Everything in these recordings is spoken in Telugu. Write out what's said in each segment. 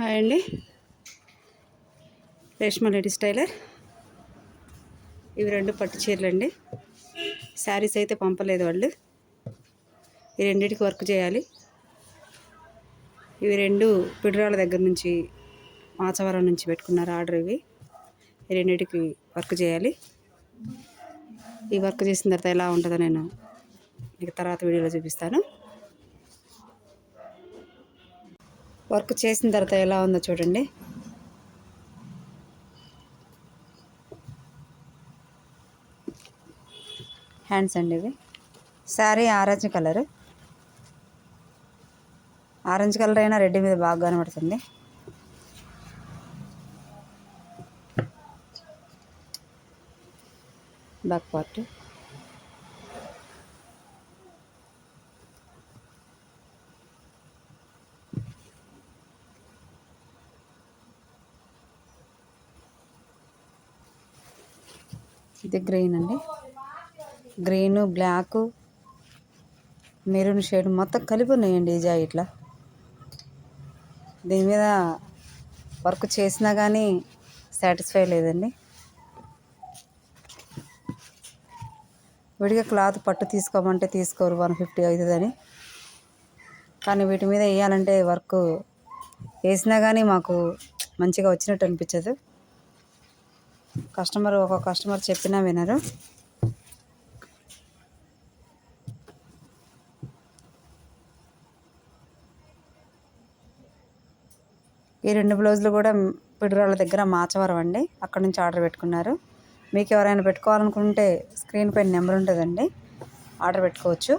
హాయ్ అండి, రేష్మా లేడీస్ టైలర్. ఇవి 2 పట్టు చీరలు అండి. శారీస్ అయితే పంపలేదు వాళ్ళు. ఈ రెండింటికి వర్క్ చేయాలి. ఇవి 2 పిడురాళ్ళ దగ్గర నుంచి, మాచవరం నుంచి పెట్టుకున్నారు ఆర్డర్. ఈ రెండింటికి వర్క్ చేయాలి. ఈ వర్క్ చేసిన తర్వాత ఎలా ఉంటుందో నేను మీకు తర్వాత వీడియోలో చూపిస్తాను. వర్క్ చేసిన తర్వాత ఎలా ఉందో చూడండి. హ్యాండ్స్ అండి ఇవి. శారీ ఆరెంజ్ కలర్ అయినా రెడ్ మీద బాగా కనబడుతుంది. బ్యాక్ పార్ట్ ఇది గ్రీన్ అండి. గ్రీను, బ్లాకు, మెరూన్ షేడ్ మొత్తం కలిపి ఉన్నాయండి ఈ జాకెట్లో. దీని మీద వర్క్ చేసినా కానీ సాటిస్ఫై లేదండి. విడిగా క్లాత్ పట్టు తీసుకోమంటే తీసుకోరు, 150 అవుతుందని. కానీ వీటి మీద వేయాలంటే వర్క్ వేసినా కానీ మాకు మంచిగా వచ్చినట్టు అనిపించదు. ఒక్కొక్క కస్టమర్ చెప్పినా వినరు. ఈ 2 బ్లౌజులు కూడా పిడురాళ్ళ దగ్గర మాచవరం అండి. అక్కడ నుంచి ఆర్డర్ పెట్టుకున్నారు. మీకు ఎవరైనా పెట్టుకోవాలనుకుంటే స్క్రీన్ పైన నెంబర్ ఉంటుందండి, ఆర్డర్ పెట్టుకోవచ్చు.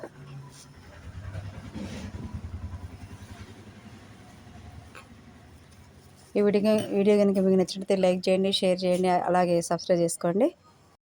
ఈ వీడియో కనుక మీకు నచ్చినట్లయితే లైక్ చేయండి, షేర్ చేయండి, అలాగే సబ్స్క్రైబ్ చేసుకోండి.